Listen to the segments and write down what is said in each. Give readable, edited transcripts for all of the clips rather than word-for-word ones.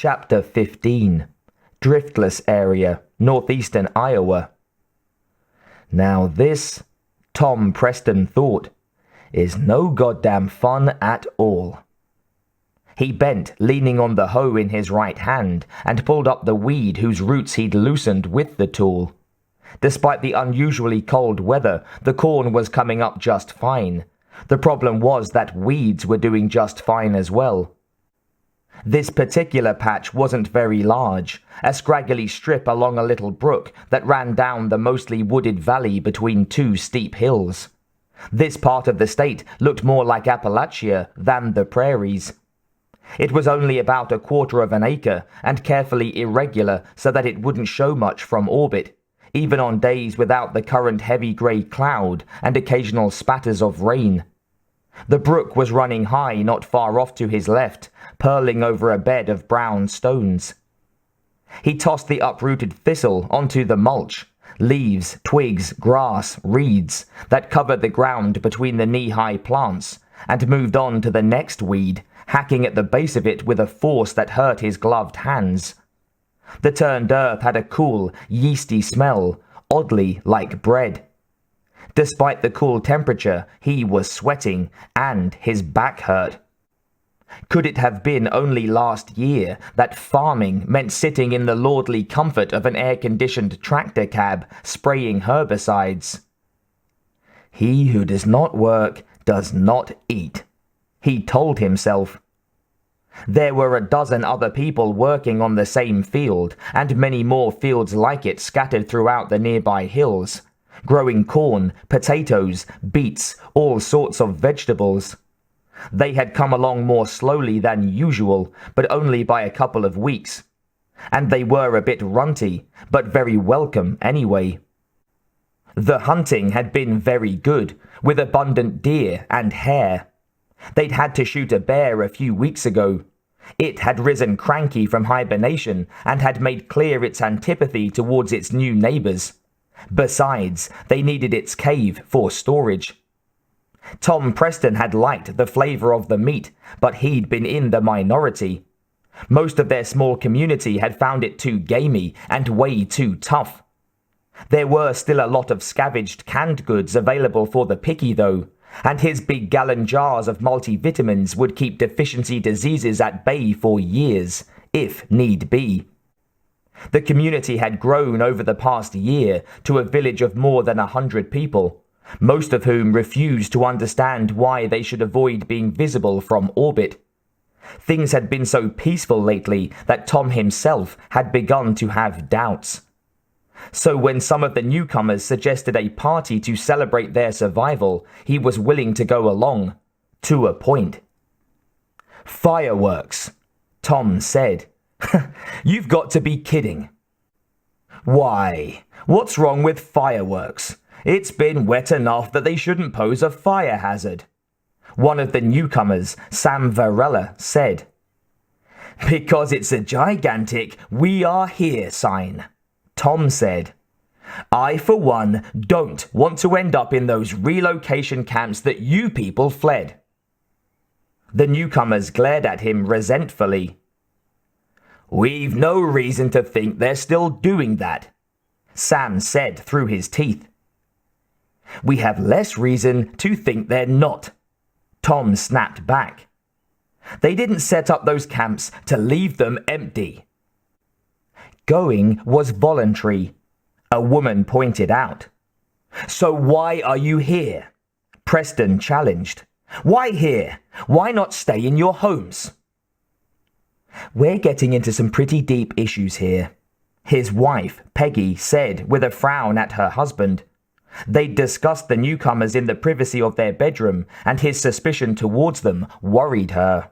Chapter 15. Driftless Area, Northeastern Iowa. Now this, Tom Preston thought, is no goddamn fun at all. He bent, leaning on the hoe in his right hand, and pulled up the weed whose roots he'd loosened with the tool. Despite the unusually cold weather, the corn was coming up just fine. The problem was that weeds were doing just fine as well. This particular patch wasn't very large, a scraggly strip along a little brook that ran down the mostly wooded valley between two steep hills. This part of the state looked more like Appalachia than the prairies. It was only about 1/4 of an acre and carefully irregular so that it wouldn't show much from orbit, even on days without the current heavy grey cloud and occasional spatters of rain. The brook was running high not far off to his left, purling over a bed of brown stones. He tossed the uprooted thistle onto the mulch, leaves, twigs, grass, reeds, that covered the ground between the knee-high plants, and moved on to the next weed, hacking at the base of it with a force that hurt his gloved hands. The turned earth had a cool, yeasty smell, oddly like bread. Despite the cool temperature, he was sweating, and his back hurt. Could it have been only last year that farming meant sitting in the lordly comfort of an air-conditioned tractor cab, spraying herbicides? He who does not work does not eat, he told himself. There were a dozen other people working on the same field, and many more fields like it scattered throughout the nearby hills, growing corn, potatoes, beets, all sorts of vegetables. They had come along more slowly than usual, but only by a couple of weeks. And they were a bit runty, but very welcome anyway. The hunting had been very good, with abundant deer and hare. They'd had to shoot a bear a few weeks ago. It had risen cranky from hibernation and had made clear its antipathy towards its new neighbors. Besides, they needed its cave for storage. Tom Preston had liked the flavor of the meat, but he'd been in the minority. Most of their small community had found it too gamey and way too tough. There were still a lot of scavenged canned goods available for the picky though, and his big gallon jars of multivitamins would keep deficiency diseases at bay for years, if need be. The community had grown over the past year to a village of more than 100 people, most of whom refused to understand why they should avoid being visible from orbit. Things had been so peaceful lately that Tom himself had begun to have doubts. So when some of the newcomers suggested a party to celebrate their survival, he was willing to go along, to a point. "Fireworks," Tom said. "You've got to be kidding." "Why? What's wrong with fireworks? It's been wet enough that they shouldn't pose a fire hazard," one of the newcomers, Sam Varela, said. "Because it's a gigantic 'We are here' sign," Tom said. "I, for one, don't want to end up in those relocation camps that you people fled." The newcomers glared at him resentfully. "We've no reason to think they're still doing that," Sam said through his teeth. "We have less reason to think they're not," Tom snapped back. "They didn't set up those camps to leave them empty." "Going was voluntary," a woman pointed out. "So why are you here?" Preston challenged. "Why here? Why not stay in your homes?" "We're getting into some pretty deep issues here," his wife, Peggy, said with a frown at her husband. They'd discussed the newcomers in the privacy of their bedroom, and his suspicion towards them worried her.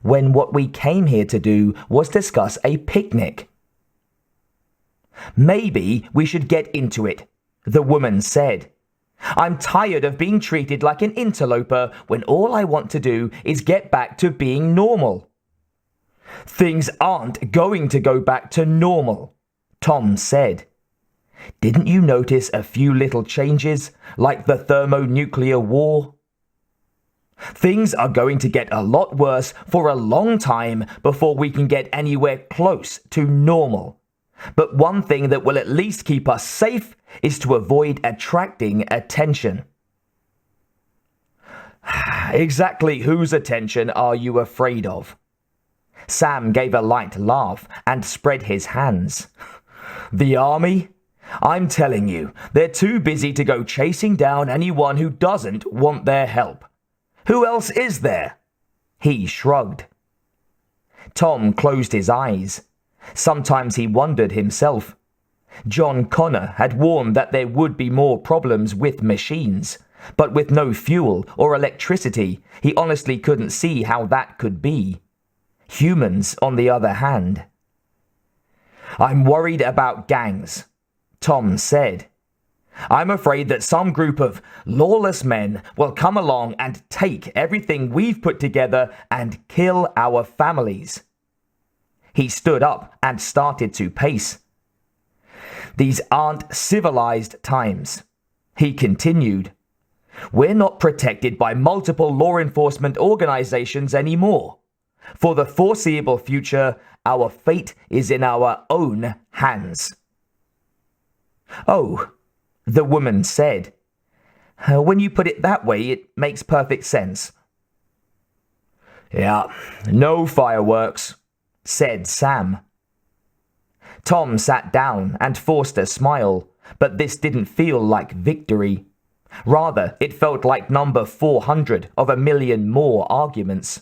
"When what we came here to do was discuss a picnic." "Maybe we should get into it," the woman said. "I'm tired of being treated like an interloper when all I want to do is get back to being normal." "Things aren't going to go back to normal," Tom said. "Didn't you notice a few little changes, like the thermonuclear war?" Things are going to get a lot worse for a long time before we can get anywhere close to normal. But one thing that will at least keep us safe is to avoid attracting attention." "Exactly whose attention are you afraid of?" Sam gave a light laugh and spread his hands. "The army? I'm telling you, they're too busy to go chasing down anyone who doesn't want their help. Who else is there?" He shrugged. Tom closed his eyes. Sometimes he wondered himself. John Connor had warned that there would be more problems with machines, but with no fuel or electricity, he honestly couldn't see how that could be. Humans, on the other hand. "I'm worried about gangs," Tom said. "I'm afraid that some group of lawless men will come along and take everything we've put together and kill our families." He stood up and started to pace. "These aren't civilized times," he continued. "We're not protected by multiple law enforcement organizations anymore. For the foreseeable future, our fate is in our own hands." "Oh," the woman said. "When you put it that way, it makes perfect sense." "Yeah, no fireworks," said Sam. Tom sat down and forced a smile, but this didn't feel like victory. Rather, it felt like number 400 of a million more arguments.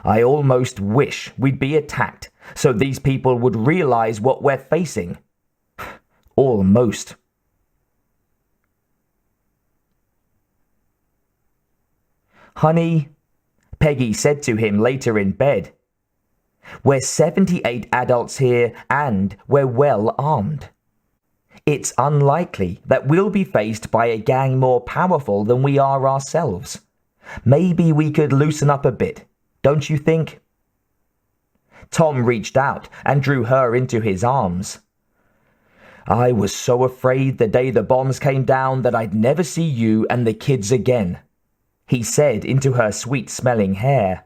"I almost wish we'd be attacked so these people would realize what we're facing." Almost. "Honey," Peggy said to him later in bed, "we're 78 adults here and we're well armed. It's unlikely that we'll be faced by a gang more powerful than we are ourselves. Maybe we could loosen up a bit, don't you think?" Tom reached out and drew her into his arms. "I was so afraid the day the bombs came down that I'd never see you and the kids again," he said into her sweet-smelling hair.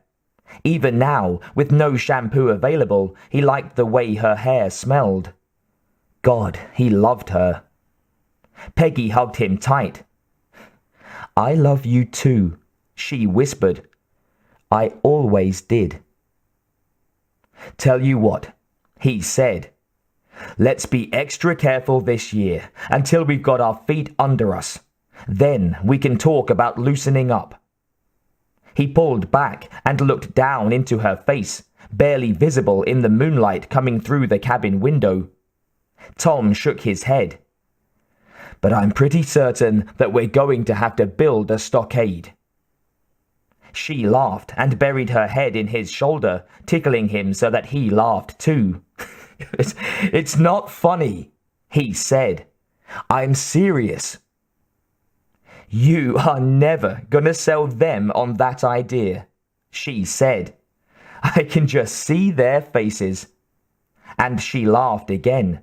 Even now, with no shampoo available, he liked the way her hair smelled. God, he loved her. Peggy hugged him tight. "I love you too," she whispered. "I always did." "Tell you what," he said. "Let's be extra careful this year until we've got our feet under us. Then we can talk about loosening up." He pulled back and looked down into her face, barely visible in the moonlight coming through the cabin window. Tom shook his head. "But I'm pretty certain that we're going to have to build a stockade." She laughed and buried her head in his shoulder, tickling him so that he laughed too. It's not funny," he said. "I'm serious." "You are never gonna sell them on that idea," she said. "I can just see their faces." And she laughed again.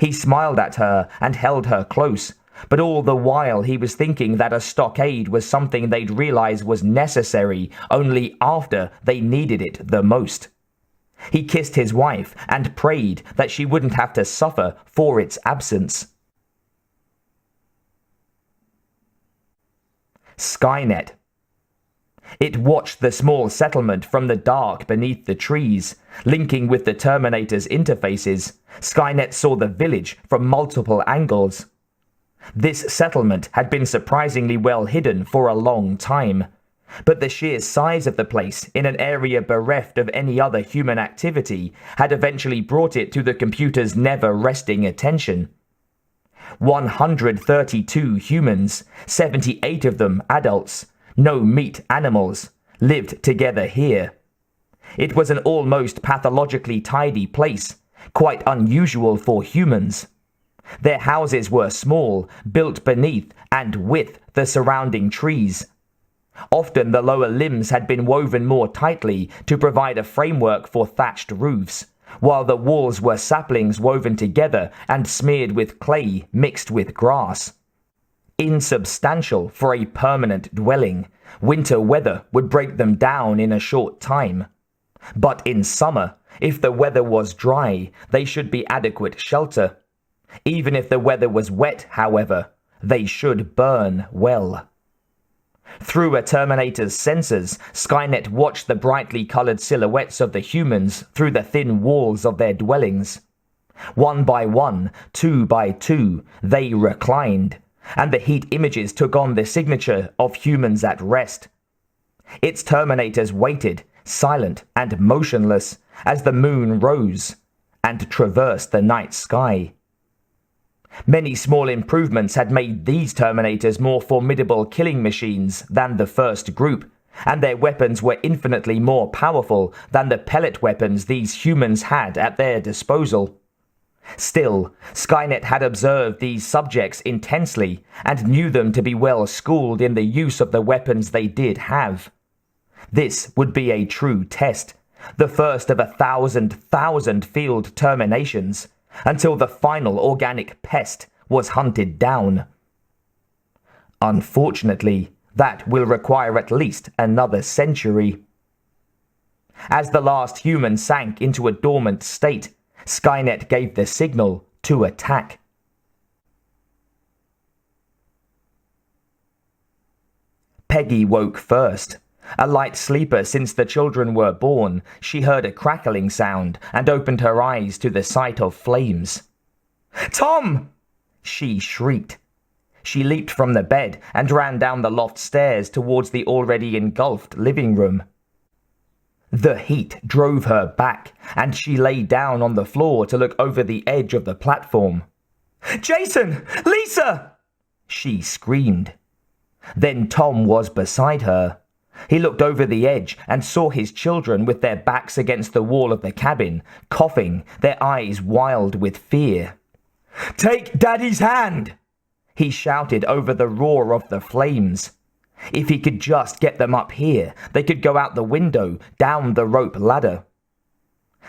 He smiled at her and held her close, but all the while he was thinking that a stockade was something they'd realize was necessary only after they needed it the most. He kissed his wife and prayed that she wouldn't have to suffer for its absence. Skynet. It watched the small settlement from the dark beneath the trees, linking with the Terminator's interfaces. Skynet saw the village from multiple angles. This settlement had been surprisingly well hidden for a long time, but the sheer size of the place, in an area bereft of any other human activity, had eventually brought it to the computer's never-resting attention. 132 humans, 78 of them adults, no meat animals, lived together here. It was an almost pathologically tidy place, quite unusual for humans. Their houses were small, built beneath and with the surrounding trees. Often the lower limbs had been woven more tightly to provide a framework for thatched roofs, while the walls were saplings woven together and smeared with clay mixed with grass. Insubstantial for a permanent dwelling, Winter weather would break them down in a short time. But in summer, if the weather was dry, they should be adequate shelter. Even if the weather was wet, however, they should burn well. Through a Terminator's sensors, Skynet watched the brightly colored silhouettes of the humans through the thin walls of their dwellings. One by one, two by two, they reclined, and the heat images took on the signature of humans at rest. Its Terminators waited, silent and motionless, as the moon rose and traversed the night sky. Many small improvements had made these Terminators more formidable killing machines than the first group, and their weapons were infinitely more powerful than the pellet weapons these humans had at their disposal. Still, Skynet had observed these subjects intensely and knew them to be well schooled in the use of the weapons they did have. This would be a true test, the first of 1,000 field terminations, until the final organic pest was hunted down. Unfortunately, that will require at least another century. As the last human sank into a dormant state, Skynet gave the signal to attack. Peggy woke first. A light sleeper since the children were born, she heard a crackling sound and opened her eyes to the sight of flames. "Tom!" she shrieked. She leaped from the bed and ran down the loft stairs towards the already engulfed living room. The heat drove her back, and she lay down on the floor to look over the edge of the platform. "Jason! Lisa!" she screamed. Then Tom was beside her. He looked over the edge and saw his children with their backs against the wall of the cabin, coughing, their eyes wild with fear. "Take Daddy's hand!" he shouted over the roar of the flames. If he could just get them up here, they could go out the window, down the rope ladder.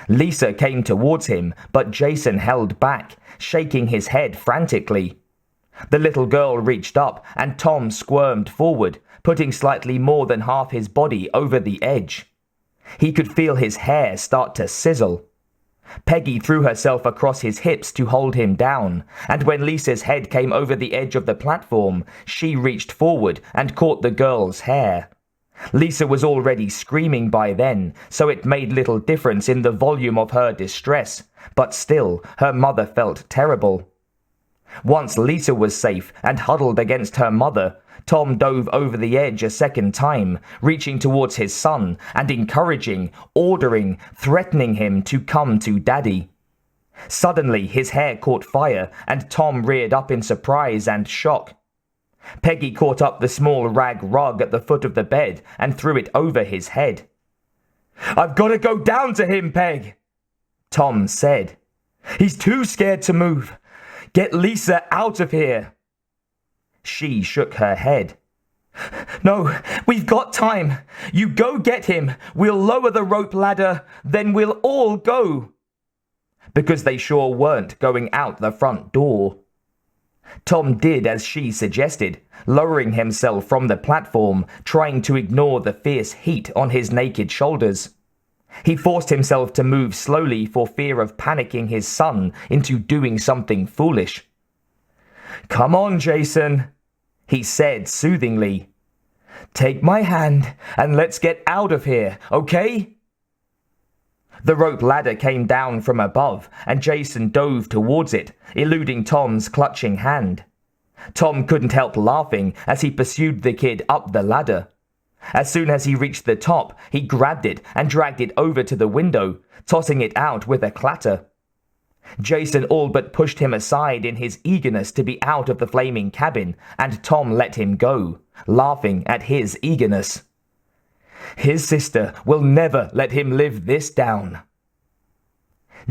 Lisa came towards him, but Jason held back, shaking his head frantically. The little girl reached up, and Tom squirmed forward, putting slightly more than half his body over the edge. He could feel his hair start to sizzle. Peggy threw herself across his hips to hold him down, and when Lisa's head came over the edge of the platform, she reached forward and caught the girl's hair. Lisa was already screaming by then, so it made little difference in the volume of her distress, but still, her mother felt terrible. Once Lisa was safe and huddled against her mother, Tom dove over the edge a second time, reaching towards his son and encouraging, ordering, threatening him to come to Daddy. Suddenly, his hair caught fire and Tom reared up in surprise and shock. Peggy caught up the small rag rug at the foot of the bed and threw it over his head. "I've got to go down to him, Peg," Tom said. "He's too scared to move. Get Lisa out of here." She shook her head. "No, we've got time. You go get him. We'll lower the rope ladder, then we'll all go." Because they sure weren't going out the front door. Tom did as she suggested, lowering himself from the platform, trying to ignore the fierce heat on his naked shoulders. He forced himself to move slowly for fear of panicking his son into doing something foolish. "Come on, Jason," he said soothingly. "Take my hand and let's get out of here, okay?" The rope ladder came down from above, and Jason dove towards it, eluding Tom's clutching hand. Tom couldn't help laughing as he pursued the kid up the ladder. As soon as he reached the top, he grabbed it and dragged it over to the window, tossing it out with a clatter. Jason all but pushed him aside in his eagerness to be out of the flaming cabin, and Tom let him go, laughing at his eagerness. His sister will never let him live this down.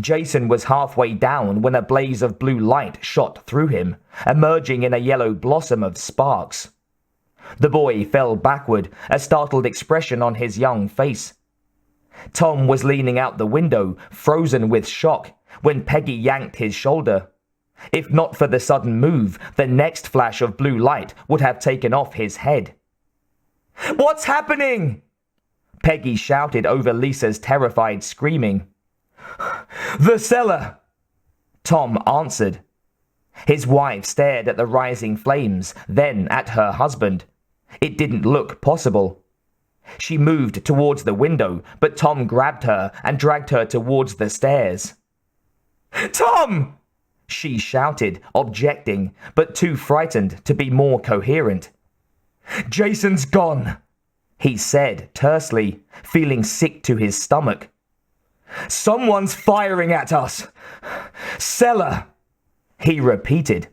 Jason was halfway down when a blaze of blue light shot through him, emerging in a yellow blossom of sparks. The boy fell backward, a startled expression on his young face. Tom was leaning out the window, frozen with shock, when Peggy yanked his shoulder. If not for the sudden move, the next flash of blue light would have taken off his head. What's happening? Peggy shouted over Lisa's terrified screaming. The cellar, Tom answered. His wife stared at the rising flames, then at her husband. It didn't look possible. She moved towards the window, but Tom grabbed her and dragged her towards the stairs. Tom! She shouted, objecting, but too frightened to be more coherent. Jason's gone, he said tersely, feeling sick to his stomach. Someone's firing at us. Cellar, he repeated.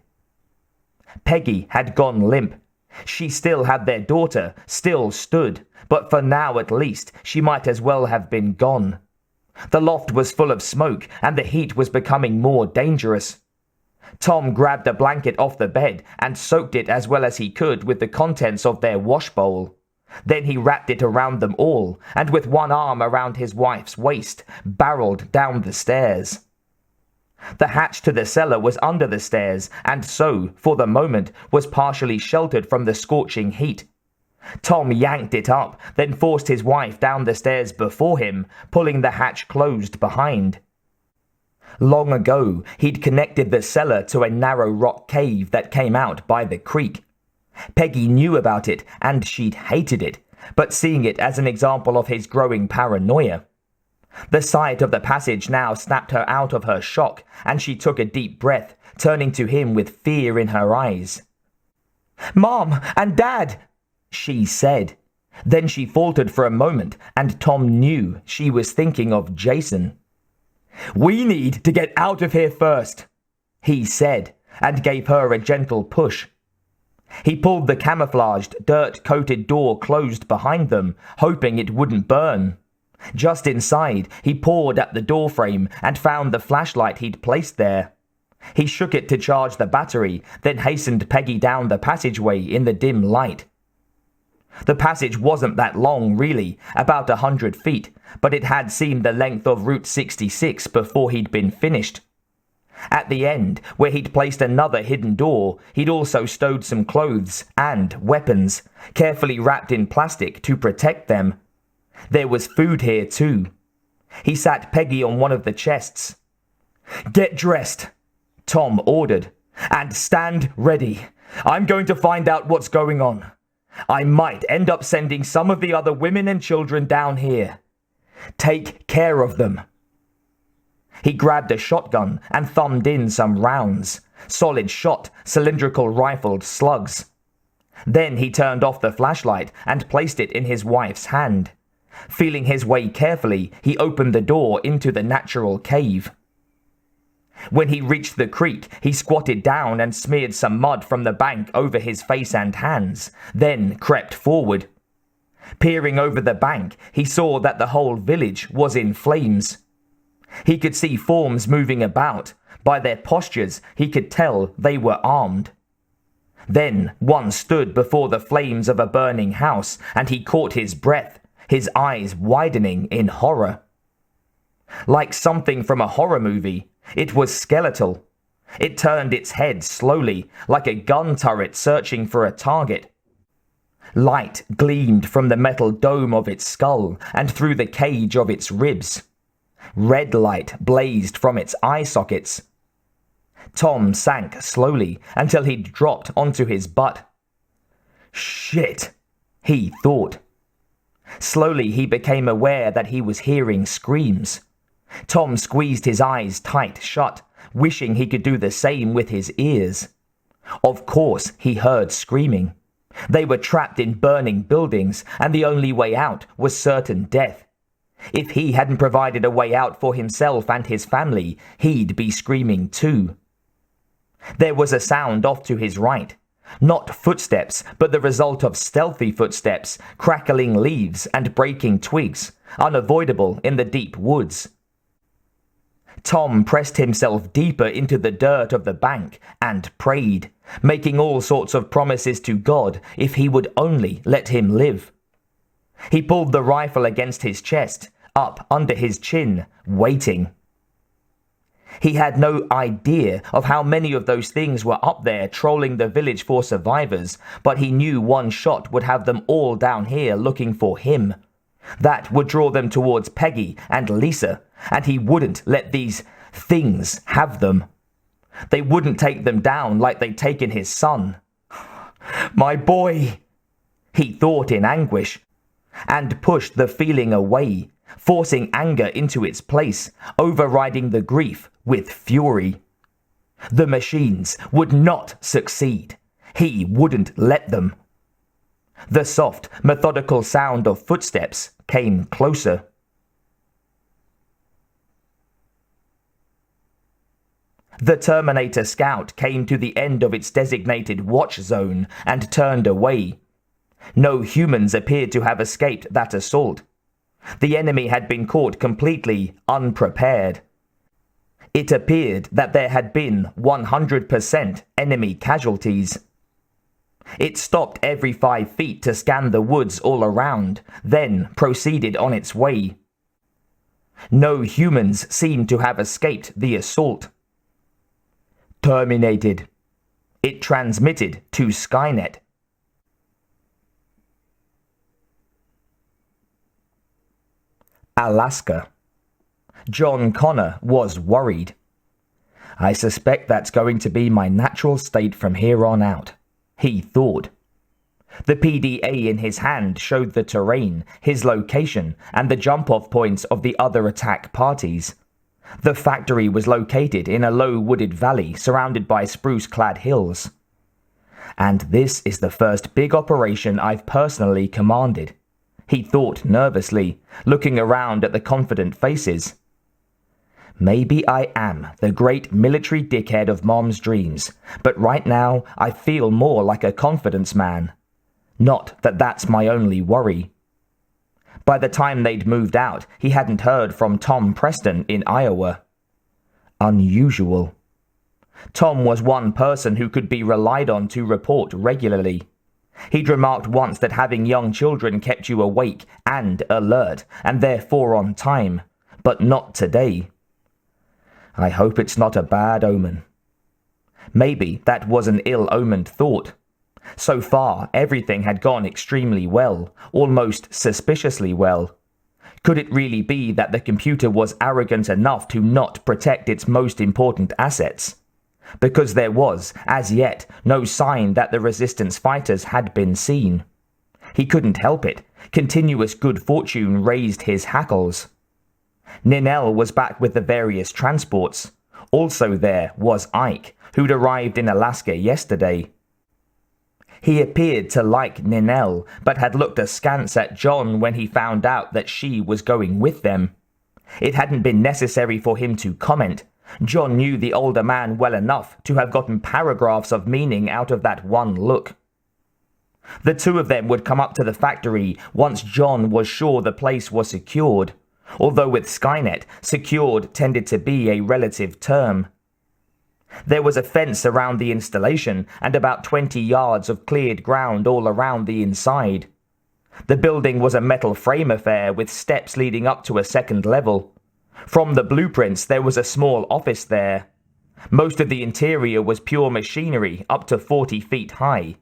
Peggy had gone limp. She still had their daughter, still stood, but for now at least she might as well have been gone. The loft was full of smoke and the heat was becoming more dangerous. Tom grabbed a blanket off the bed and soaked it as well as he could with the contents of their wash bowl. Then he wrapped it around them all and with one arm around his wife's waist, barreled down the stairs. The hatch to the cellar was under the stairs and so, for the moment, was partially sheltered from the scorching heat. Tom yanked it up, then forced his wife down the stairs before him, pulling the hatch closed behind. Long ago, he'd connected the cellar to a narrow rock cave that came out by the creek. Peggy knew about it, and she'd hated it, but seeing it as an example of his growing paranoia. The sight of the passage now snapped her out of her shock, and she took a deep breath, turning to him with fear in her eyes. Mom and Dad, she said. Then she faltered for a moment, and Tom knew she was thinking of Jason. We need to get out of here first, he said, and gave her a gentle push. He pulled the camouflaged, dirt-coated door closed behind them, hoping it wouldn't burn. Just inside, he pawed at the doorframe and found the flashlight he'd placed there. He shook it to charge the battery, then hastened Peggy down the passageway in the dim light. The passage wasn't that long, really, about 100 feet, but it had seemed the length of Route 66 before he'd been finished. At the end, where he'd placed another hidden door, he'd also stowed some clothes and weapons, carefully wrapped in plastic to protect them. There was food here, too. He sat Peggy on one of the chests. Get dressed, Tom ordered, and stand ready. I'm going to find out what's going on. I might end up sending some of the other women and children down here. Take care of them. He grabbed a shotgun and thumbed in some rounds. Solid shot, cylindrical rifled slugs. Then he turned off the flashlight and placed it in his wife's hand. Feeling his way carefully, he opened the door into the natural cave. When he reached the creek, he squatted down and smeared some mud from the bank over his face and hands, then crept forward. Peering over the bank, he saw that the whole village was in flames. He could see forms moving about. By their postures, he could tell they were armed. Then one stood before the flames of a burning house, and he caught his breath, his eyes widening in horror. Like something from a horror movie, it was skeletal. It turned its head slowly, like a gun turret searching for a target. Light gleamed from the metal dome of its skull and through the cage of its ribs. Red light blazed from its eye sockets. Tom sank slowly until he'd dropped onto his butt. Shit, he thought. Slowly he became aware that he was hearing screams. Tom squeezed his eyes tight shut, wishing he could do the same with his ears. Of course he heard screaming. They were trapped in burning buildings, and the only way out was certain death. If he hadn't provided a way out for himself and his family, he'd be screaming too. There was a sound off to his right. Not footsteps, but the result of stealthy footsteps, crackling leaves and breaking twigs, unavoidable in the deep woods. Tom pressed himself deeper into the dirt of the bank and prayed, making all sorts of promises to God if he would only let him live. He pulled the rifle against his chest, up under his chin, waiting. He had no idea of how many of those things were up there trolling the village for survivors, but he knew one shot would have them all down here looking for him. That would draw them towards Peggy and Lisa, and he wouldn't let these things have them. They wouldn't take them down like they'd taken his son. My boy, he thought in anguish, and pushed the feeling away, forcing anger into its place, overriding the grief with fury. The machines would not succeed. He wouldn't let them. The soft, methodical sound of footsteps came closer. The Terminator scout came to the end of its designated watch zone and turned away. No humans appeared to have escaped that assault. The enemy had been caught completely unprepared. It appeared that there had been 100% enemy casualties. It stopped every 5 feet to scan the woods all around, then proceeded on its way. No humans seemed to have escaped the assault. Terminated. It transmitted to Skynet. Alaska. John Connor was worried. I suspect that's going to be my natural state from here on out, he thought. The PDA in his hand showed the terrain, his location, and the jump-off points of the other attack parties. The factory was located in a low wooded valley surrounded by spruce-clad hills. And this is the first big operation I've personally commanded, he thought nervously, looking around at the confident faces. Maybe I am the great military dickhead of Mom's dreams, but right now I feel more like a confidence man. Not that that's my only worry. By the time they'd moved out, he hadn't heard from Tom Preston in Iowa. Unusual. Tom was one person who could be relied on to report regularly. He'd remarked once that having young children kept you awake and alert, and therefore on time, but not today. I hope it's not a bad omen. Maybe that was an ill-omened thought. So far, everything had gone extremely well, almost suspiciously well. Could it really be that the computer was arrogant enough to not protect its most important assets? Because there was, as yet, no sign that the resistance fighters had been seen. He couldn't help it. Continuous good fortune raised his hackles. Ninel was back with the various transports. Also there was Ike, who'd arrived in Alaska yesterday. He appeared to like Ninel, but had looked askance at John when he found out that she was going with them. It hadn't been necessary for him to comment. John knew the older man well enough to have gotten paragraphs of meaning out of that one look. The two of them would come up to the factory once John was sure the place was secured, although with Skynet, secured tended to be a relative term. There was a fence around the installation and about 20 yards of cleared ground all around the inside. The building was a metal frame affair with steps leading up to a second level. From the blueprints, there was a small office there. Most of the interior was pure machinery up to 40 feet high.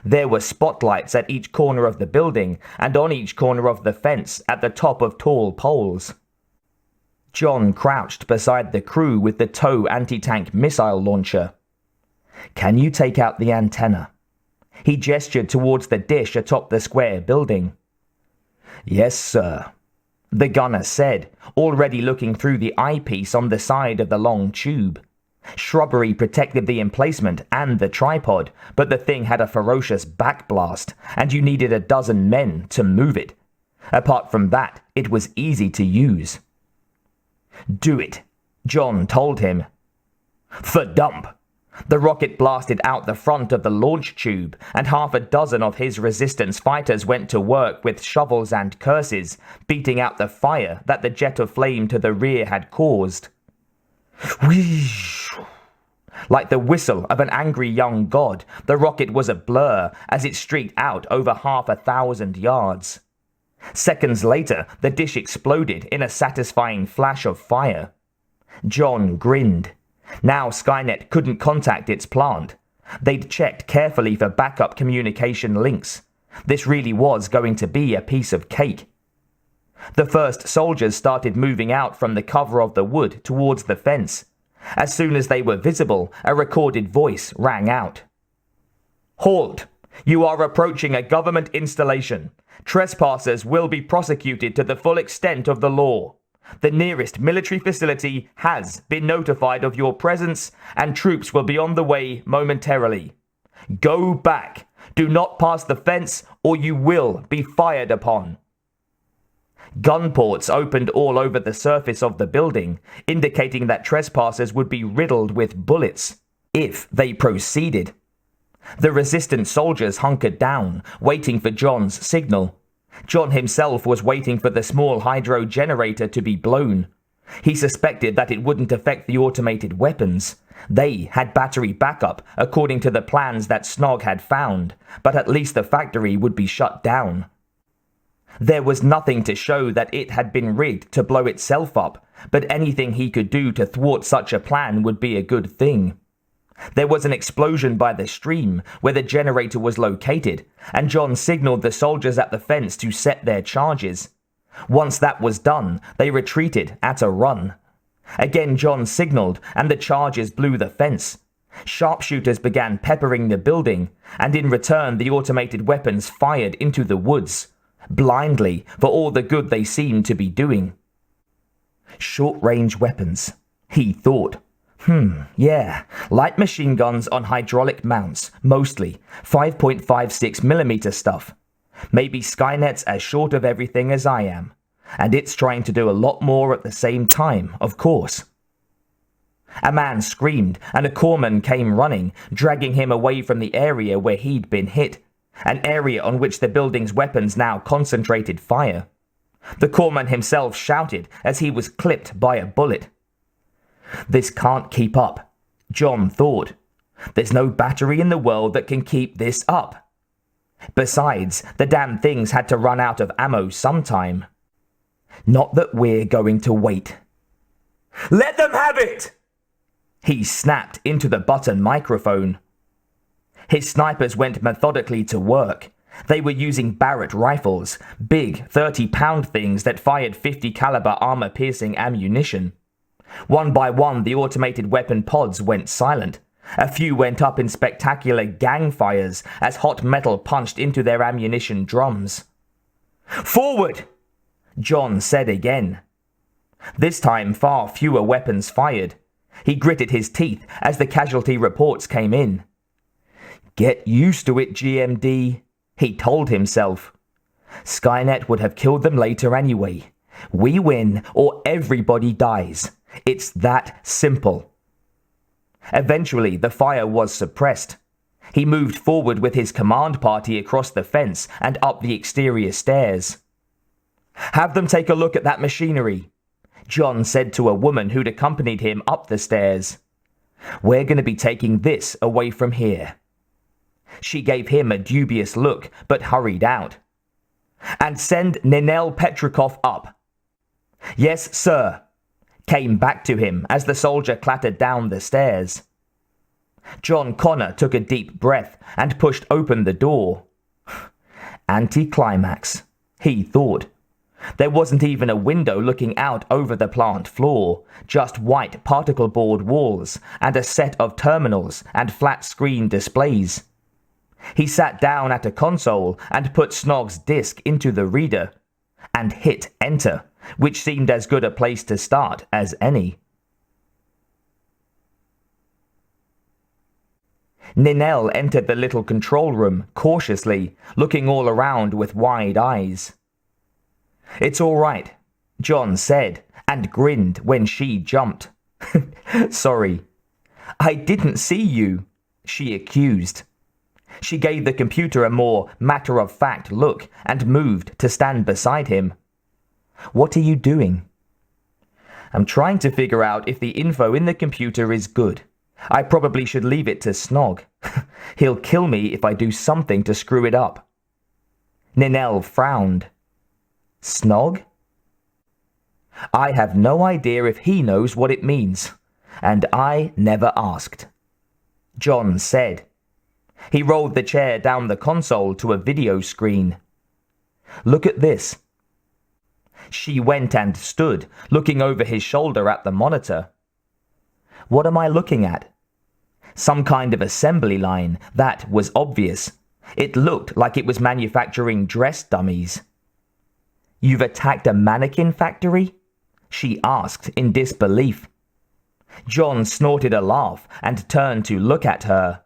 There were spotlights at each corner of the building and on each corner of the fence at the top of tall poles. John crouched beside the crew with the tow anti-tank missile launcher. Can you take out the antenna? He gestured towards the dish atop the square building. Yes, sir, the gunner said, already looking through the eyepiece on the side of the long tube. Shrubbery protected the emplacement and the tripod, but the thing had a ferocious backblast, and you needed a dozen men to move it. Apart from that, it was easy to use. Do it, John told him. For dump. The rocket blasted out the front of the launch tube, and half a dozen of his resistance fighters went to work with shovels and curses, beating out the fire that the jet of flame to the rear had caused. Whoosh! Like the whistle of an angry young god, the rocket was a blur as it streaked out over 1,000 yards. Seconds later, the dish exploded in a satisfying flash of fire. John grinned. Now Skynet couldn't contact its plant. They'd checked carefully for backup communication links. This really was going to be a piece of cake. The first soldiers started moving out from the cover of the wood towards the fence. As soon as they were visible, a recorded voice rang out. "Halt! You are approaching a government installation. Trespassers will be prosecuted to the full extent of the law. The nearest military facility has been notified of your presence, and troops will be on the way momentarily. Go back. Do not pass the fence, or you will be fired upon." Gun ports opened all over the surface of the building, indicating that trespassers would be riddled with bullets if they proceeded. The resistant soldiers hunkered down, waiting for John's signal. John himself was waiting for the small hydro generator to be blown. He suspected that it wouldn't affect the automated weapons. They had battery backup, according to the plans that Snog had found, but at least the factory would be shut down. There was nothing to show that it had been rigged to blow itself up, but anything he could do to thwart such a plan would be a good thing. There was an explosion by the stream where the generator was located, and John signaled the soldiers at the fence to set their charges. Once that was done, they retreated at a run. Again John signaled, and the charges blew the fence. Sharpshooters began peppering the building, and in return the automated weapons fired into the woods, blindly for all the good they seemed to be doing. Short-range weapons, he thought. Yeah, light machine guns on hydraulic mounts, mostly 5.56mm stuff. Maybe Skynet's as short of everything as I am, and it's trying to do a lot more at the same time, of course. A man screamed, and a corpsman came running, dragging him away from the area where he'd been hit, an area on which the building's weapons now concentrated fire. The corpsman himself shouted as he was clipped by a bullet. This can't keep up, John thought. There's no battery in the world that can keep this up. Besides, the damn things had to run out of ammo sometime. Not that we're going to wait. "Let them have it!" He snapped into the button microphone. His snipers went methodically to work. They were using Barrett rifles, big 30-pound things that fired 50 caliber armor-piercing ammunition. One by one, the automated weapon pods went silent. A few went up in spectacular gang fires as hot metal punched into their ammunition drums. "Forward!" John said again. This time far fewer weapons fired. He gritted his teeth as the casualty reports came in. "Get used to it, GMD," he told himself. Skynet would have killed them later anyway. We win or everybody dies. It's that simple. Eventually, the fire was suppressed. He moved forward with his command party across the fence and up the exterior stairs. "Have them take a look at that machinery," John said to a woman who'd accompanied him up the stairs. "We're going to be taking this away from here." She gave him a dubious look, but hurried out. "And send Ninel Petrikov up." "Yes, sir," came back to him as the soldier clattered down the stairs. John Connor took a deep breath and pushed open the door. Anticlimax, he thought. There wasn't even a window looking out over the plant floor, just white particle board walls and a set of terminals and flat screen displays. He sat down at a console and put Snog's disk into the reader and hit enter, which seemed as good a place to start as any. Ninel entered the little control room cautiously, looking all around with wide eyes. "It's all right," John said, and grinned when she jumped. "Sorry." "I didn't see you," she accused. She gave the computer a more matter-of-fact look and moved to stand beside him. "What are you doing?" "I'm trying to figure out if the info in the computer is good. I probably should leave it to Snog. He'll kill me if I do something to screw it up." Ninel frowned. "Snog?" I have no idea if he knows what it means, and I never asked," John said. He rolled the chair down the console to a video screen. "Look at this." She went and stood, looking over his shoulder at the monitor. "What am I looking at?" Some kind of assembly line, that was obvious. It looked like it was manufacturing dress dummies. "You've attacked a mannequin factory?" she asked in disbelief. John snorted a laugh and turned to look at her.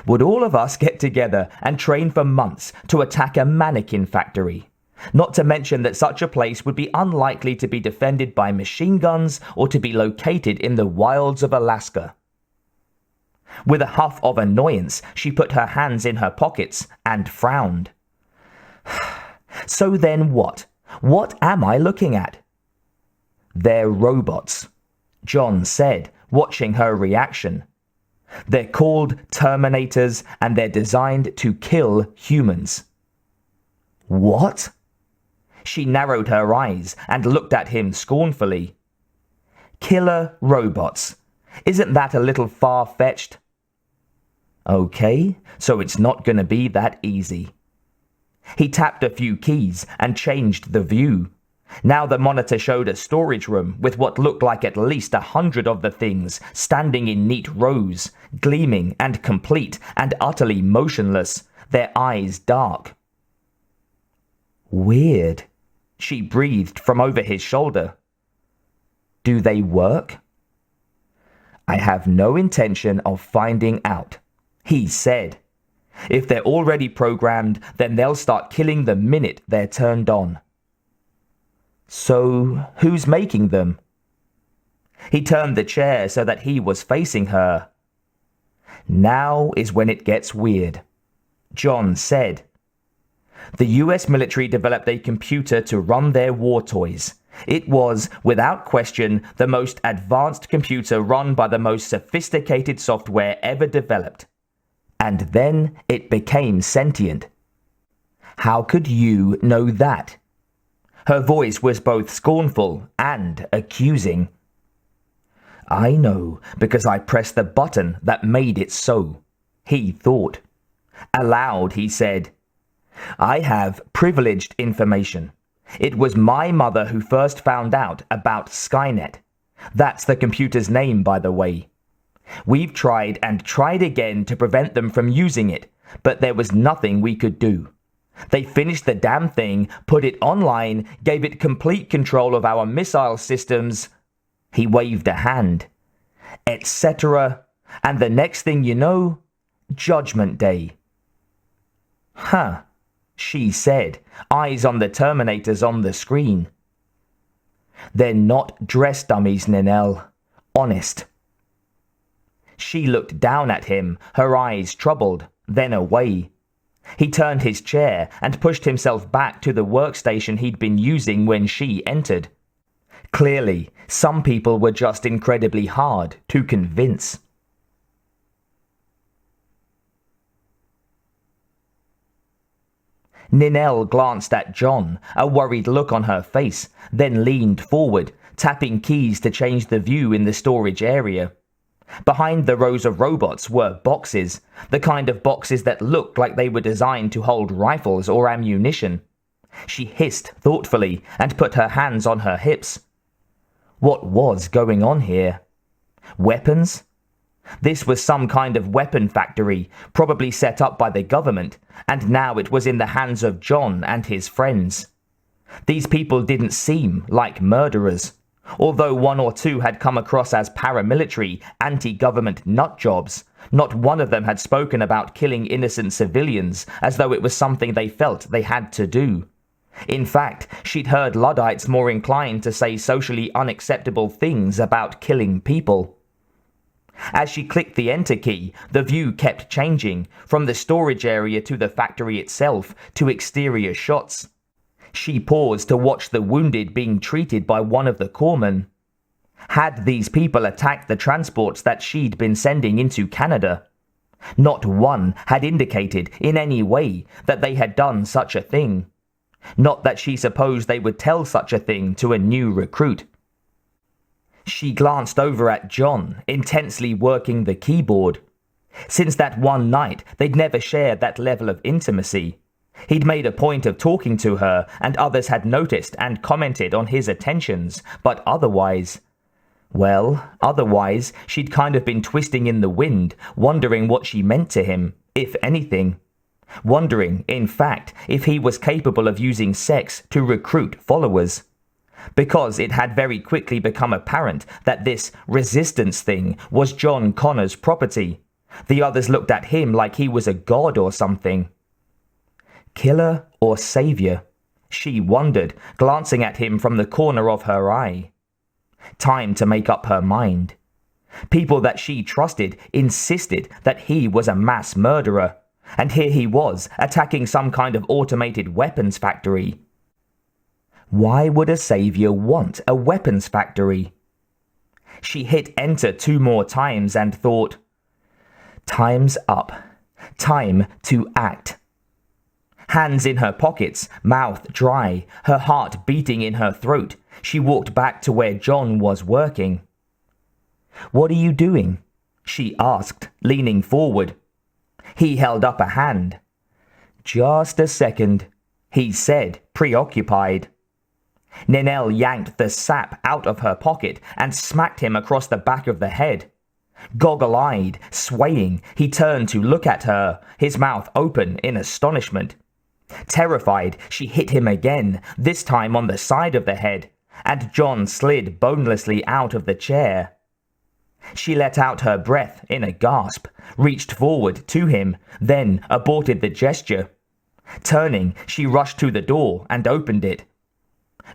"Would all of us get together and train for months to attack a mannequin factory? Not to mention that such a place would be unlikely to be defended by machine guns or to be located in the wilds of Alaska." With a huff of annoyance, she put her hands in her pockets and frowned. "So then what? What am I looking at?" "They're robots," John said, watching her reaction. "They're called Terminators, and they're designed to kill humans." "What?" She narrowed her eyes and looked at him scornfully. "Killer robots. Isn't that a little far-fetched?" "Okay, so it's not gonna be that easy." He tapped a few keys and changed the view. Now the monitor showed a storage room with what looked like at least 100 of the things standing in neat rows, gleaming and complete and utterly motionless, their eyes dark. "Weird," she breathed from over his shoulder. "Do they work?" "I have no intention of finding out," he said. "If they're already programmed, then they'll start killing the minute they're turned on." "So, who's making them?" He turned the chair so that he was facing her. "Now is when it gets weird," John said. "The US military developed a computer to run their war toys. It was, without question, the most advanced computer run by the most sophisticated software ever developed. And then it became sentient. How could you know that?" Her voice was both scornful and accusing. "I know because I pressed the button that made it so," he thought. Aloud, he said, "I have privileged information. It was my mother who first found out about Skynet. That's the computer's name, by the way. We've tried and tried again to prevent them from using it, but there was nothing we could do. They finished the damn thing, put it online, gave it complete control of our missile systems." He waved a hand. "Etc. And the next thing you know, Judgment Day." "Huh," she said, eyes on the Terminators on the screen. "They're not dress dummies, Ninel. Honest." She looked down at him, her eyes troubled, then away. He turned his chair and pushed himself back to the workstation he'd been using when she entered. Clearly, some people were just incredibly hard to convince. Ninel glanced at John, a worried look on her face, then leaned forward, tapping keys to change the view in the storage area. Behind the rows of robots were boxes, the kind of boxes that looked like they were designed to hold rifles or ammunition. She hissed thoughtfully and put her hands on her hips. What was going on here? Weapons? This was some kind of weapon factory, probably set up by the government, and now it was in the hands of John and his friends. These people didn't seem like murderers. Although one or two had come across as paramilitary, anti-government nutjobs, not one of them had spoken about killing innocent civilians as though it was something they felt they had to do. In fact, she'd heard Luddites more inclined to say socially unacceptable things about killing people. As she clicked the enter key, the view kept changing, from the storage area to the factory itself to exterior shots. She paused to watch the wounded being treated by one of the corpsmen. Had these people attacked the transports that she'd been sending into Canada? Not one had indicated in any way that they had done such a thing. Not that she supposed they would tell such a thing to a new recruit. She glanced over at John, intensely working the keyboard. Since that one night, they'd never shared that level of intimacy. He'd made a point of talking to her, and others had noticed and commented on his attentions, but otherwise, she'd kind of been twisting in the wind, wondering what she meant to him, if anything. Wondering, in fact, if he was capable of using sex to recruit followers. Because it had very quickly become apparent that this resistance thing was John Connor's property. The others looked at him like he was a god or something. Killer or savior? She wondered, glancing at him from the corner of her eye. Time to make up her mind. People that she trusted insisted that he was a mass murderer, and here he was, attacking some kind of automated weapons factory. Why would a savior want a weapons factory? She hit enter 2 more times and thought, time's up. Time to act. Hands in her pockets, mouth dry, her heart beating in her throat, she walked back to where John was working. "What are you doing?" she asked, leaning forward. He held up a hand. "Just a second," he said, preoccupied. Ninel yanked the sap out of her pocket and smacked him across the back of the head. Goggle-eyed, swaying, he turned to look at her, his mouth open in astonishment. Terrified, she hit him again, this time on the side of the head, and John slid bonelessly out of the chair. She let out her breath in a gasp, reached forward to him, then aborted the gesture. Turning, she rushed to the door and opened it.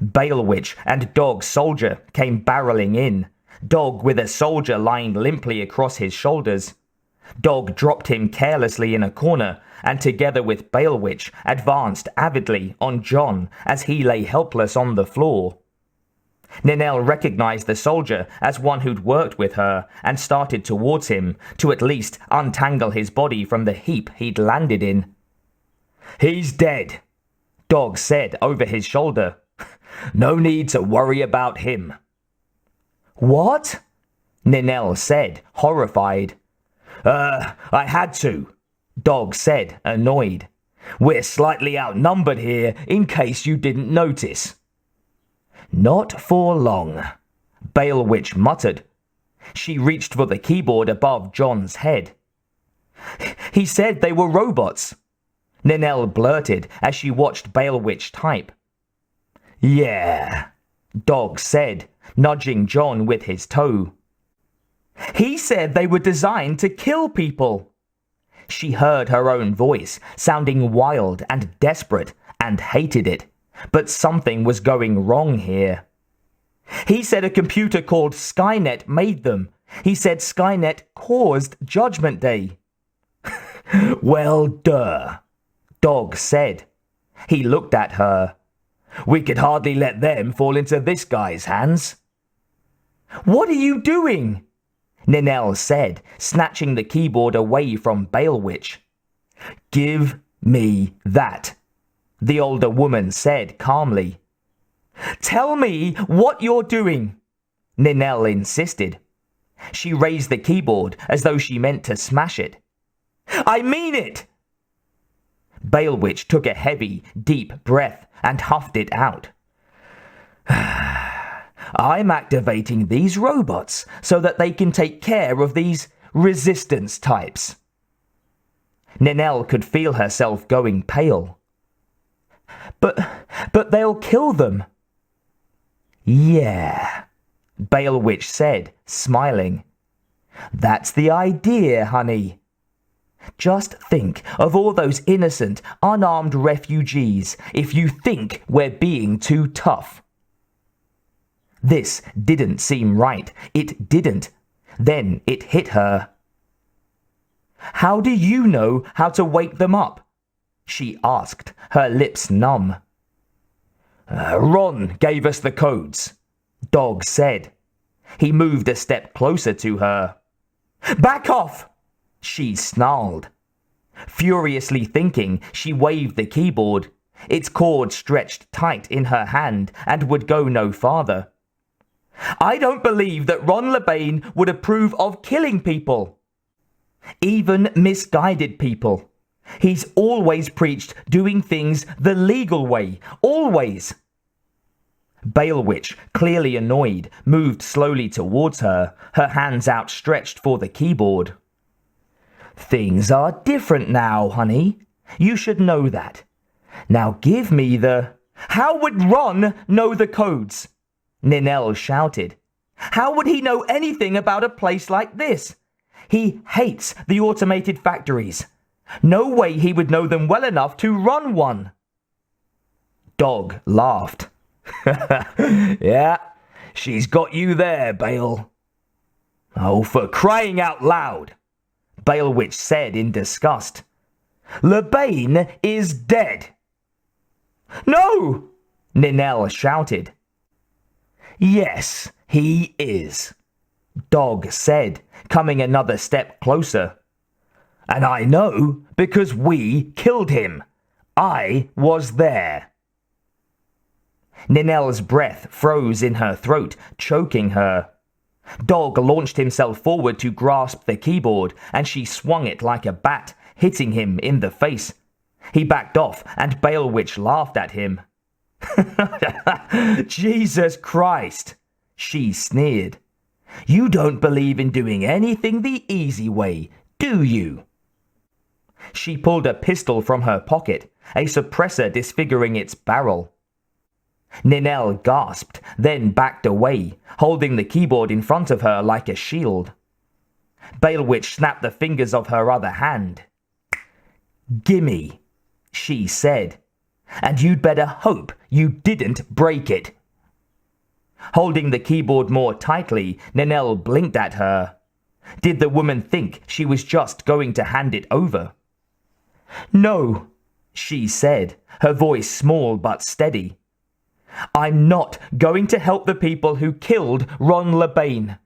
Bale Witch and Dog Soldier came barreling in, Dog with a soldier lying limply across his shoulders. Dog dropped him carelessly in a corner, and together with Bale Witch advanced avidly on John as he lay helpless on the floor. Ninel recognized the soldier as one who'd worked with her and started towards him to at least untangle his body from the heap he'd landed in. "He's dead," Dog said over his shoulder. "No need to worry about him." "What?" Ninel said, horrified. I had to," Dog said, annoyed. "We're slightly outnumbered here, in case you didn't notice." "Not for long," Bale Witch muttered. She reached for the keyboard above John's head. "He said they were robots," Ninel blurted as she watched Bale Witch type. "Yeah," Dog said, nudging John with his toe. "He said they were designed to kill people." She heard her own voice, sounding wild and desperate, and hated it. But something was going wrong here. "He said a computer called Skynet made them. He said Skynet caused Judgment Day." "Well, duh," Dog said. He looked at her. "We could hardly let them fall into this guy's hands." "What are you doing?" Ninel said, snatching the keyboard away from Bale Witch. "Give me that," the older woman said calmly. "Tell me what you're doing," Ninel insisted. She raised the keyboard as though she meant to smash it. "I mean it!" Bale Witch took a heavy, deep breath and huffed it out. "I'm activating these robots so that they can take care of these resistance types." Ninel could feel herself going pale. But they'll kill them." "Yeah," Bale Witch said, smiling. "That's the idea, honey. Just think of all those innocent, unarmed refugees if you think we're being too tough." This didn't seem right. It didn't. Then it hit her. "How do you know how to wake them up?" she asked, her lips numb. "Ron gave us the codes," Dog said. He moved a step closer to her. "Back off!" she snarled. Furiously thinking, she waved the keyboard. its cord stretched tight in her hand and would go no farther. I don't believe that Ron LeBain would approve of killing people. Even misguided people. He's always preached doing things the legal way. Always. Bailwitch, clearly annoyed, moved slowly towards her, her hands outstretched for the keyboard. Things are different now, honey. You should know that. Now give me the... How would Ron know the codes? Ninel shouted. How would he know anything about a place like this? He hates the automated factories. No way he would know them well enough to run one. Dog laughed. Yeah, she's got you there, Bale. Oh, for crying out loud, Bailwitch said in disgust. LeBain is dead. No, Ninel shouted. Yes, he is, Dog said, coming another step closer. And I know because we killed him. I was there. Ninel's breath froze in her throat, choking her. Dog launched himself forward to grasp the keyboard, and she swung it like a bat, hitting him in the face. He backed off, and Bailwitch laughed at him. Jesus Christ, she sneered. You don't believe in doing anything the easy way, do you? She pulled a pistol from her pocket, a suppressor disfiguring its barrel. Ninel gasped, then backed away, holding the keyboard in front of her like a shield. Bailwitch snapped the fingers of her other hand. Gimme, she said, and you'd better hope you didn't break it. Holding the keyboard more tightly, Ninel blinked at her. Did the woman think she was just going to hand it over? No, she said, her voice small but steady. I'm not going to help the people who killed Ron LeBain.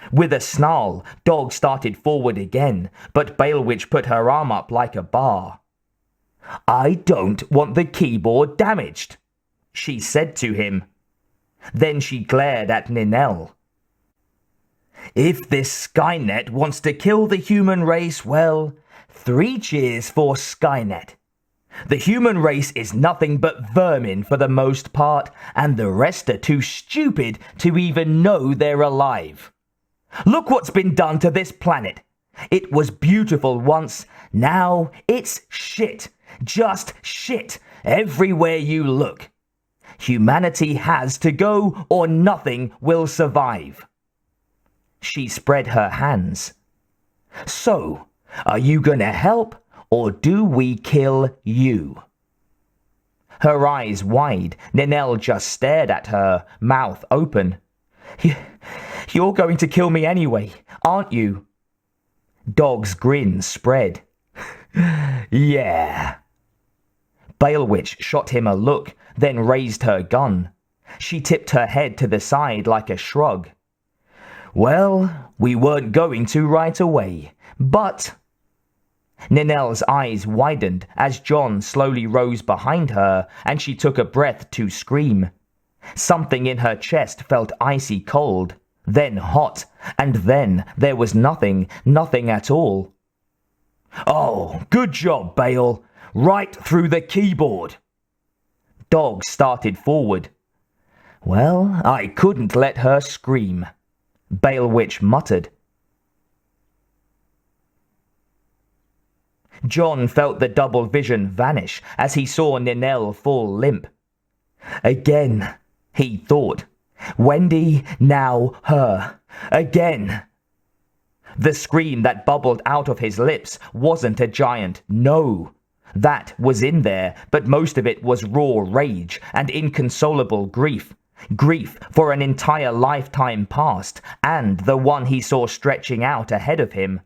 With a snarl, Dog started forward again, but Bailwitch put her arm up like a bar. I don't want the keyboard damaged, she said to him. Then she glared at Ninel. If this Skynet wants to kill the human race, well, 3 cheers for Skynet. The human race is nothing but vermin for the most part, and the rest are too stupid to even know they're alive. Look what's been done to this planet. It was beautiful once, now it's shit. Just shit everywhere you look. Humanity has to go or nothing will survive. She spread her hands. So, are you gonna help? Or do we kill you? Her eyes wide, Ninel just stared at her, mouth open. You're going to kill me anyway, aren't you? Dog's grin spread. Yeah. Bailwitch shot him a look, then raised her gun. She tipped her head to the side like a shrug. Well, we weren't going to right away, but... Ninel's eyes widened as John slowly rose behind her, and she took a breath to scream. Something in her chest felt icy cold, then hot, and then there was nothing at all. Oh, good job, Bale. Right through the keyboard. Dog started forward. Well, I couldn't let her scream, Bailwitch muttered. John felt the double vision vanish as he saw Ninel fall limp. Again, he thought. Wendy, now her. Again. The scream that bubbled out of his lips wasn't a giant, no. That was in there, but most of it was raw rage and inconsolable grief. Grief for an entire lifetime past, and the one he saw stretching out ahead of him.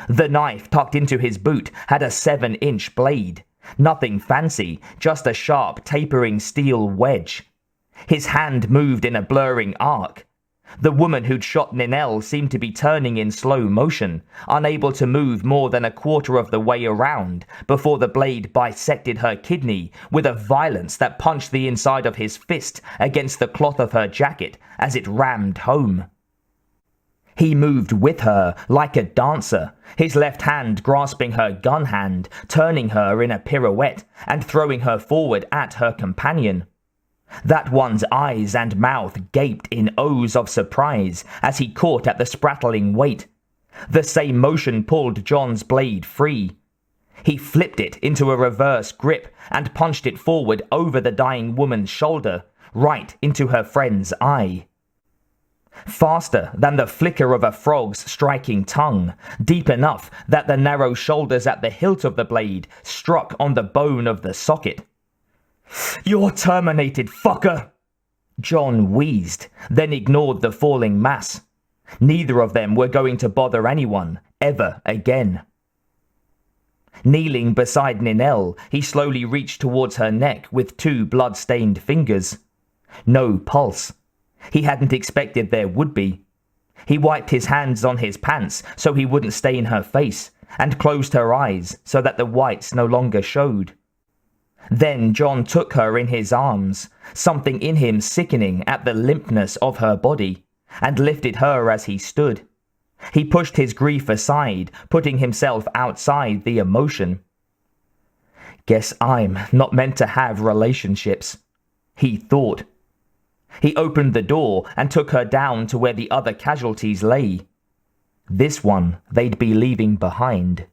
The knife tucked into his boot had a 7-inch blade. Nothing fancy, just a sharp, tapering steel wedge. His hand moved in a blurring arc. The woman who'd shot Ninel seemed to be turning in slow motion, unable to move more than a quarter of the way around before the blade bisected her kidney with a violence that punched the inside of his fist against the cloth of her jacket as it rammed home. He moved with her like a dancer, his left hand grasping her gun hand, turning her in a pirouette and throwing her forward at her companion. That one's eyes and mouth gaped in O's of surprise as he caught at the sprattling weight. The same motion pulled John's blade free. He flipped it into a reverse grip and punched it forward over the dying woman's shoulder, right into her friend's eye. Faster than the flicker of a frog's striking tongue, deep enough that the narrow shoulders at the hilt of the blade struck on the bone of the socket. "You're terminated, fucker!" John wheezed, then ignored the falling mass. Neither of them were going to bother anyone, ever again. Kneeling beside Ninel, he slowly reached towards her neck with 2 blood-stained fingers. No pulse. He hadn't expected there would be. He wiped his hands on his pants so he wouldn't stain her face, and closed her eyes so that the whites no longer showed. Then John took her in his arms, something in him sickening at the limpness of her body, and lifted her as he stood. He pushed his grief aside, putting himself outside the emotion. "Guess I'm not meant to have relationships," he thought. He opened the door and took her down to where the other casualties lay. This one they'd be leaving behind.